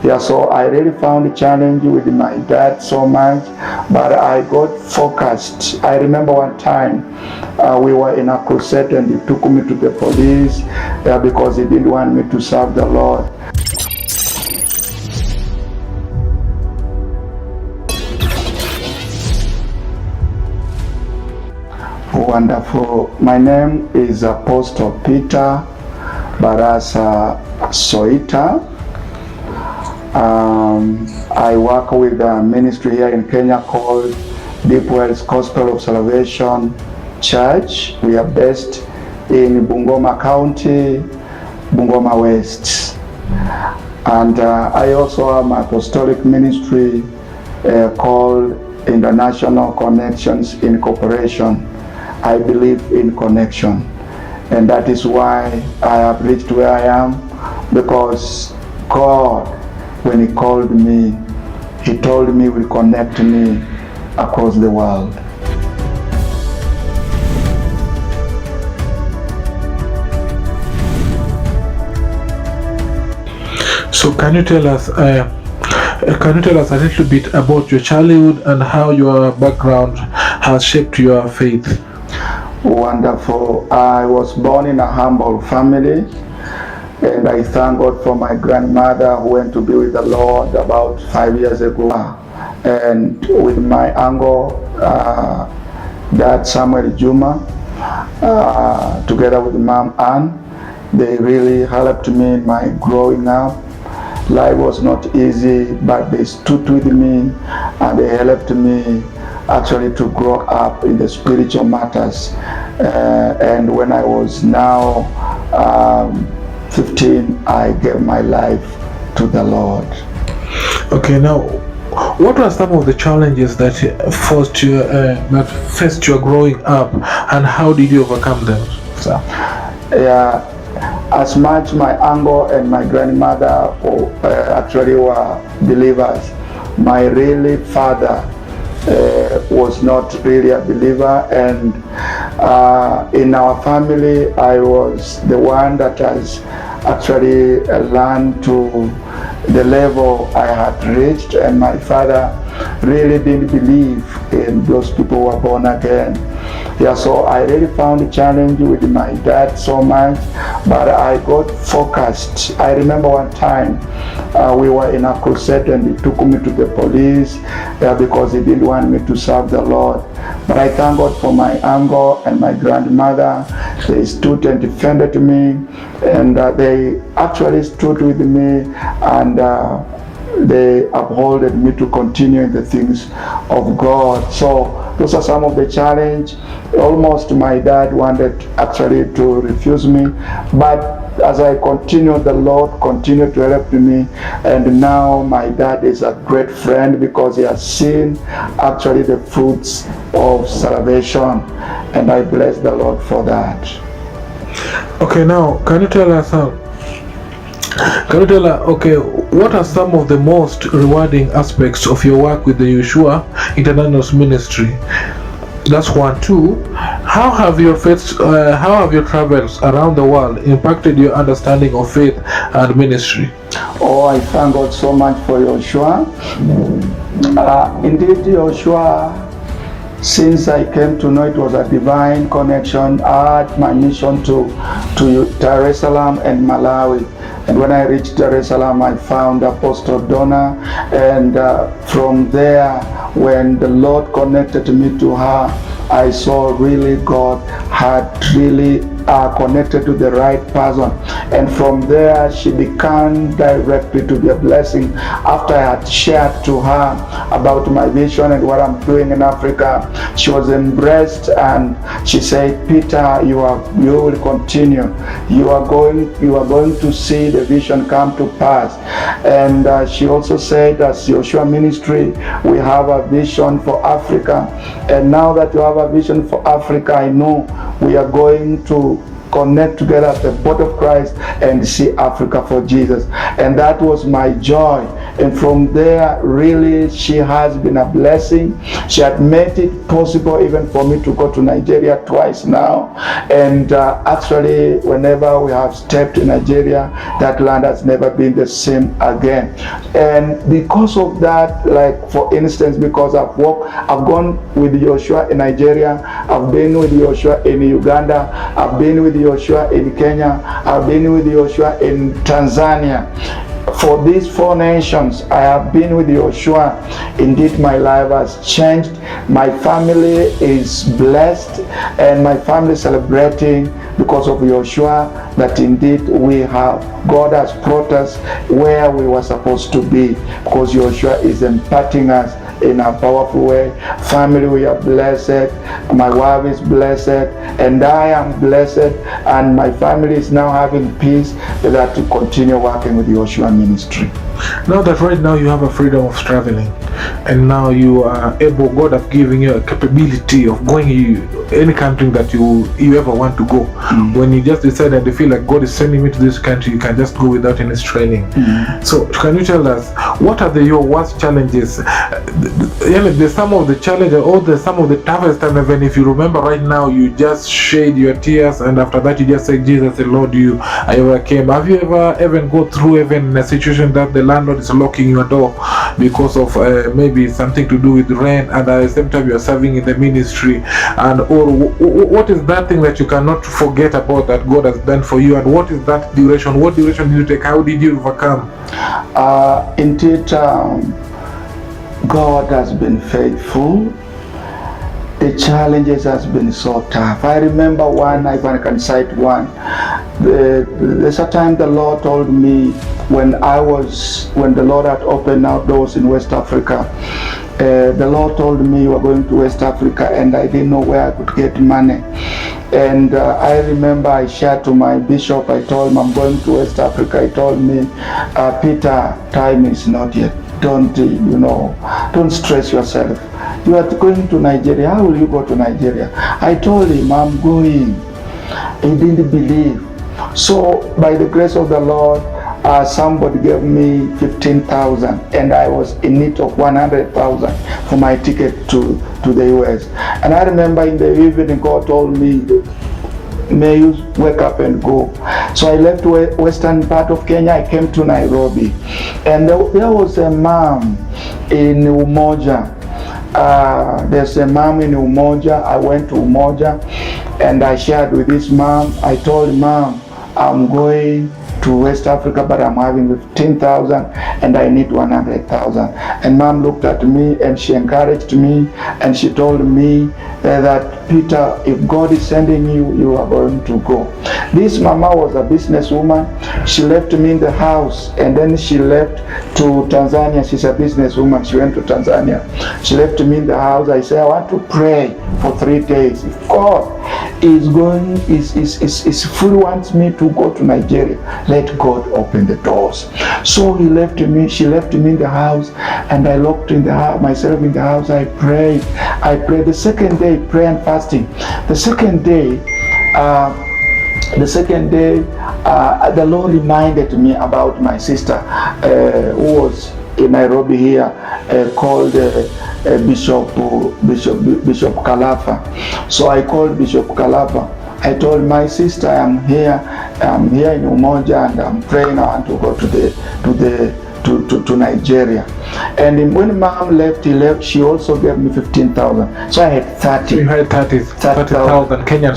Yeah, so I really found a challenge with my dad so much, but I got focused. I remember one time we were in a crusade and he took me to the police because he didn't want me to serve the Lord. Wonderful. My name is Pst.Peter Soita. I work with a ministry here in Kenya called Deep Wells Gospel of Salvation Church. We are based in Bungoma County, Bungoma West. And I also have my apostolic ministry called International Connections Incorporation. I believe in connection, and that is why I have reached where I am, because God, when He called me, He told me He will connect me across the world. So can you tell us a little bit about your childhood and how your background has shaped your faith? Wonderful. I was born in a humble family, and I thank God for my grandmother who went to be with the Lord about 5 years ago. And with my uncle, Dad Samuel Juma, together with Mom Ann, they really helped me in my growing up. Life was not easy, but they stood with me and they helped me actually to grow up in the spiritual matters. And when I was now 15, I gave my life to the Lord. Okay, now what are some of the challenges that faced your growing up, and how did you overcome them, sir? Yeah, as much my uncle and my grandmother actually were believers, my really father was not really a believer, and in our family I was the one that has actually learned to the level I had reached, and my father really didn't believe in those people who were born again. Yeah, so I really found a challenge with my dad so much, but I got focused. I remember one time we were in a crusade and he took me to the police because he didn't want me to serve the Lord. But I thank God for my uncle and my grandmother. They stood and defended me, and they actually stood with me, and they upholded me to continue in the things of God. So those are some of the challenge. Almost my dad wanted actually to refuse me, but as I continued, the Lord continued to help me, and now my dad is a great friend because he has seen actually the fruits of salvation, and I bless the Lord for that. Okay, now can you tell us what are some of the most rewarding aspects of your work with the Yeshua International Ministry? That's one. Two, how have your travels around the world impacted your understanding of faith and ministry? Oh, I thank God so much for Yeshua. Indeed, Yeshua, since I came to know it was a divine connection, I had my mission to Dar es Salaam and Malawi. And when I reached Dar es Salaam, I found Apostle Donna, and from there, when the Lord connected me to her, I saw really God had really connected to the right person, and from there she began directly to be a blessing. After I had shared to her about my vision and what I'm doing in Africa, she was embraced, and she said, Peter, you will continue. You are going to see the vision come to pass. And she also said, as Yeshua Ministry, we have a vision for Africa, and now that you have a vision for Africa, I know we are going to connect together at the body of Christ and see Africa for Jesus. And that was my joy. And from there, really, she has been a blessing. She had made it possible even for me to go to Nigeria twice now. And actually, whenever we have stepped in Nigeria, that land has never been the same again. And because of that, like for instance, because I've gone with Joshua in Nigeria, I've been with Joshua in Uganda, I've been with Joshua in Kenya, I've been with Joshua in Tanzania. For these 4 nations, I have been with Joshua. Indeed, my life has changed. My family is blessed, and my family is celebrating because of Joshua that indeed God has brought us where we were supposed to be, because Joshua is imparting us in a powerful way. Family, we are blessed. My wife is blessed, and I am blessed, and my family is now having peace that to continue working with the Joshua ministry. Now that right now you have a freedom of traveling, and now you are able, God has given you a capability of going any country that you ever want to go. When you just decide and you feel like God is sending me to this country, you can just go without any training. So can you tell us, what are your worst challenges? There's some of the challenges, or some of the toughest time, even if you remember right now, you just shed your tears, and after that you just say, Jesus, the Lord, I overcame. Have you ever even go through even a situation that the landlord is locking your door because of maybe something to do with rent, and at the same time you are serving in the ministry, and or what is that thing that you cannot forget about that God has done for you, and what is that duration? What duration did you take? How did you overcome? Indeed, God has been faithful. The challenges has been so tough. I remember one, if I can cite one. There's a time the Lord told me when the Lord had opened our doors in West Africa. The Lord told me we were going to West Africa, and I didn't know where I could get money. And I remember I shared to my bishop, I told him I'm going to West Africa. He told me, Peter, time is not yet. Don't stress yourself. You are going to Nigeria. How will you go to Nigeria? I told him I'm going. He didn't believe. So by the grace of the Lord, somebody gave me 15,000, and I was in need of 100,000 for my ticket to the US. And I remember in the evening, God told me, may you wake up and go. So I left western part of Kenya. I came to Nairobi, and there was a mom in Umoja. There's a mom in Umoja. I went to Umoja, and I shared with this mom. I told mom, I'm going to West Africa, but I'm having 15,000 and I need 100,000. And mom looked at me and she encouraged me, and she told me that, Peter, if God is sending you, you are going to go. This mama was a businesswoman. She left me in the house, and then she left to Tanzania. She's a businesswoman. She went to Tanzania. She left me in the house. I said, I want to pray for 3 days. If God is fully wants me to go to Nigeria, let God open the doors. So she left me in the house, and I locked myself in the house. I prayed. The second day, prayer and fasting. The second day, the Lord reminded me about my sister who was in Nairobi here, called Bishop Kalafa. So I called Bishop Kalafa. I told my sister, I'm here in Umoja, and I'm praying. I want to go to Nigeria. And when mom left, she also gave me 15,000. So I had 30. You had 30,000 Kenyan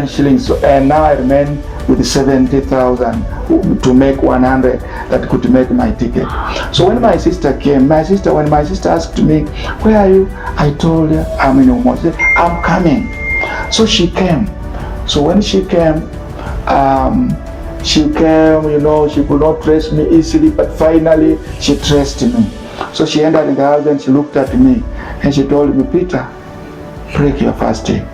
shillings. So, and now I remain with 70,000 to make 100 that could make my ticket. So when my sister came, when my sister asked me, where are you? I told her, I'm in Umoja. She said, I'm coming. So she came. So when she came, she could not trace me easily, but finally she traced me. So she entered in the house and she looked at me and she told me, Peter, break your fasting.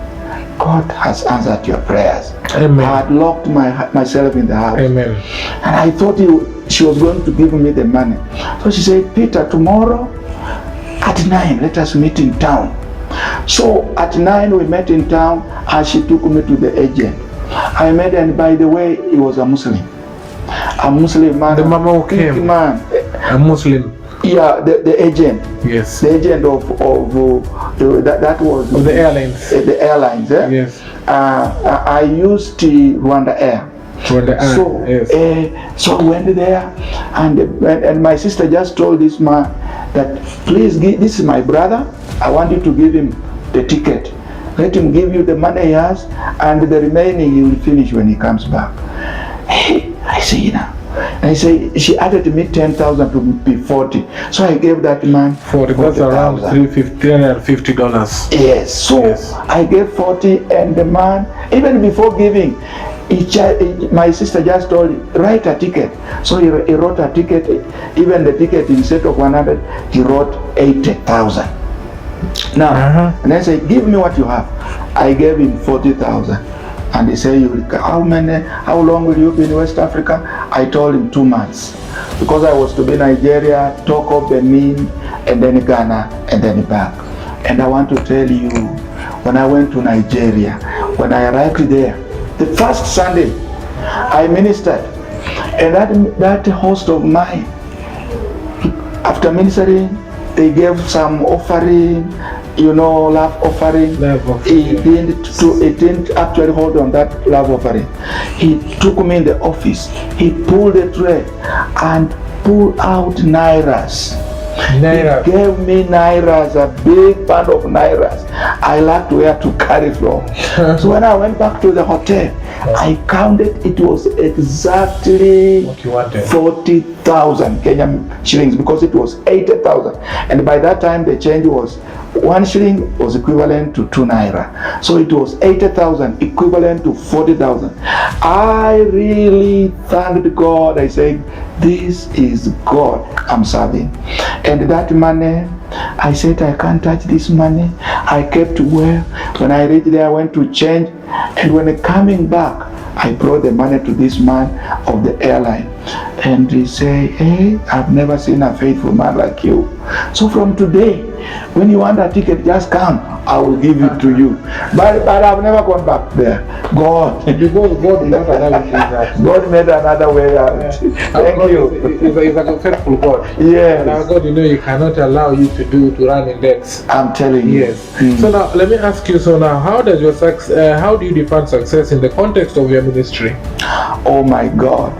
God has answered your prayers. Amen. I had locked myself in the house. Amen. And I thought she was going to give me the money. So she said, Peter, tomorrow at 9, let us meet in town. So at 9 we met in town, and she took me to the agent. I met, and by the way, he was a Muslim man. The mama who came. Man. A Muslim. Yeah, the agent. Yes. The agent of that was Of the airlines. The airlines. Yes. I used Rwanda Air. So, yes. So I went there, and my sister just told this man that, please, this is my brother. I want you to give him the ticket. Let him give you the money he has, and the remaining he will finish when he comes back. Hey, I say, you know. And I say, she added me 10,000 to be 40. So I gave that man 40. That's around $350. Yes. So yes. I gave 40, and the man, even before giving, my sister just told him, write a ticket. So he wrote a ticket. Even the ticket, instead of 100, he wrote 80,000. Now, and I said, give me what you have. I gave him 40,000. And he said, how long will you be in West Africa? I told him 2 months. Because I was to be Nigeria, Togo, Benin, and then Ghana, and then back. And I want to tell you, when I went to Nigeria, when I arrived there, the first Sunday, I ministered. And that host of mine, after ministering, they gave some offering, love offering. He didn't actually hold on that love offering. He took me in the office. He pulled the tray and pulled out nairas. He gave me nairas, a big band of nairas. I lacked where to carry from. So when I went back to the hotel, I counted, it was exactly what you wanted. 40,000 Kenyan shillings, because it was 80,000. And by that time, the change was 1 shilling was equivalent to 2 naira. So it was 80,000 equivalent to 40,000. I really thanked God. I said, this is God I'm serving. And that money, I said, I can't touch this money. I kept well. When I reached there, I went to change. And when coming back, I brought the money to this man of the airline. And he said, hey, I've never seen a faithful man like you. So from today, when you want a ticket, just come. I will give it to you. But I've never gone back there. God. Because God did not allow you to do that. God made another way out. Yeah. Thank God you. Is a faithful God. Yes. And our God, you cannot allow you to run in debts. I'm telling you. Yes. So now, let me ask you, how do you define success in the context of your ministry? Oh my God.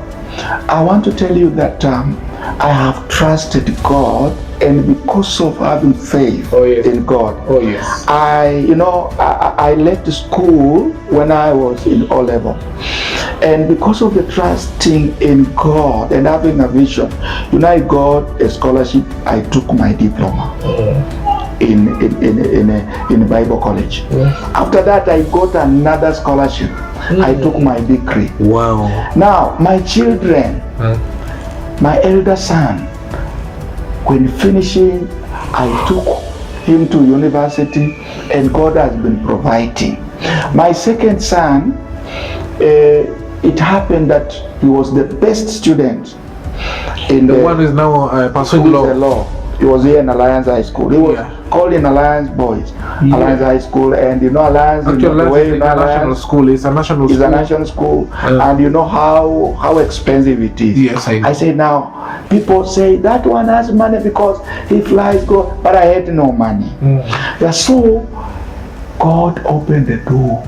I want to tell you that I have trusted God, and because of having faith in God, I left school when I was in O level, and because of the trusting in God and having a vision, I got a scholarship. I took my diploma in Bible college. After that, I got another scholarship. I took my degree. Wow. Now my children, my elder son, when finishing, I took him to university, and God has been providing. My second son, it happened that he was the best student in the one is now pursuing law. He was here in Alliance High School. He was called in Alliance Boys, Alliance High School, and Alliance. Actually, Alliance school. It's a national school. It's a national school, and you know how expensive it is. Yes, I say now, people say that one has money because he flies God, but I had no money. So God opened the door.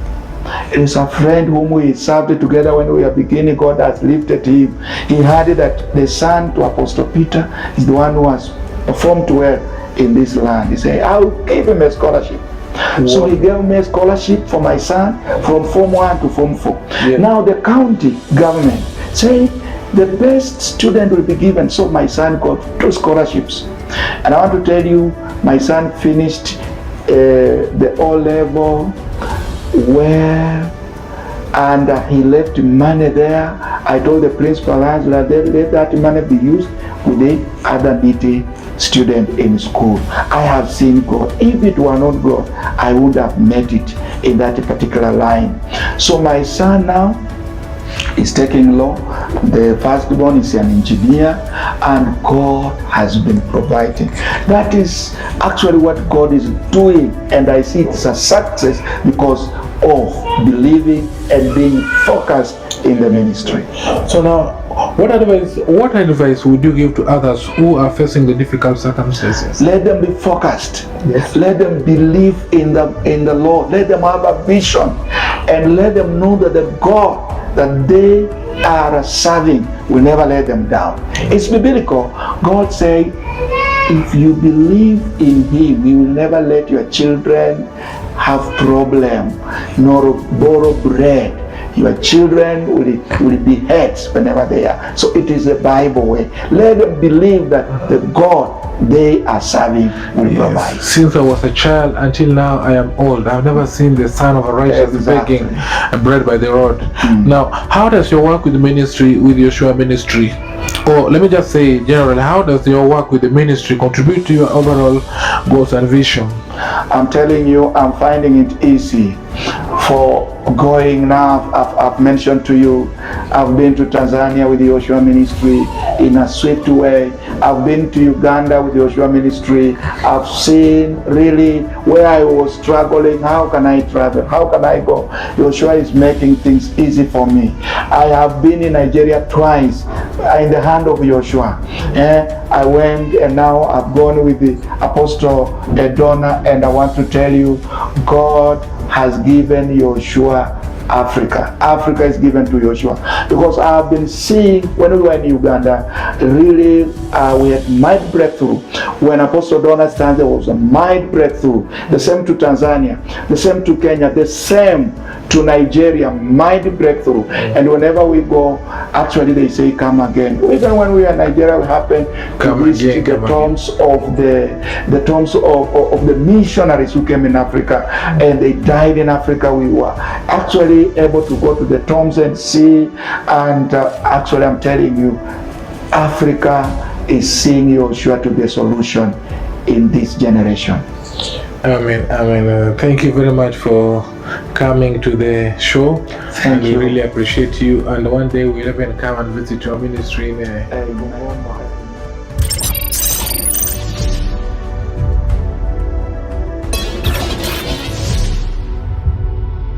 It is a friend whom we served together when we were beginning. God has lifted him. He heard that the son to Apostle Peter is the one who has performed well in this land. He said, I'll give him a scholarship. Wow. So he gave me a scholarship for my son from Form 1 to Form 4. Now the county government said the best student will be given. So my son got 2 scholarships. And I want to tell you, my son finished the O level well, and he left money there. I told the principal that let that money be used with the other needy student in school. I have seen God. If it were not God, I would have met it in that particular line. So my son now is taking law. The firstborn is an engineer, and God has been providing. That is actually what God is doing, and I see it's a success because of believing and being focused in the ministry. So now, What advice would you give to others who are facing the difficult circumstances? Let them be focused. Yes. Let them believe in the Lord. Let them have a vision, and let them know that the God that they are serving will never let them down. It's biblical. God said, if you believe in Him, He will never let your children have problem, nor borrow bread. Your children will be heads whenever they are. So it is the Bible way. Let them believe that the God they are serving will provide. Since I was a child until now I am old, I've never seen the son of a righteous begging bread by the road. Now, how does your work with the ministry, with Yeshua ministry, or let me just say generally, how does your work with the ministry contribute to your overall goals and vision? I'm telling you, I'm finding it easy for going now. I've mentioned to you, I've been to Tanzania with the Yoshua ministry in a swift way. I've been to Uganda with the Yoshua ministry. I've seen really where I was struggling. How can I travel? How can I go? Yoshua is making things easy for me. I have been in Nigeria twice in the hand of Yoshua. I went, and now I've gone with the Apostle Edona, and I want to tell you, God has given Yoshua Africa. Africa is given to Yoshua, because I have been seeing when we were in Uganda, really we had mighty breakthrough. When Apostle Donald stands, there was a mighty breakthrough. The same to Tanzania, the same to Kenya, the same to Nigeria, mighty breakthrough. And whenever we go, actually they say come again. Even when we are in Nigeria, we happen to visit the tombs of the tombs of the missionaries who came in Africa, and they died in Africa. We were actually able to go to the tombs and see, and actually I'm telling you, Africa is seeing Yoshua to be a solution in this generation. Amen. Thank you very much for coming to the show. Thank you. We really appreciate you, and one day we'll even come and visit your ministry in Bungoma.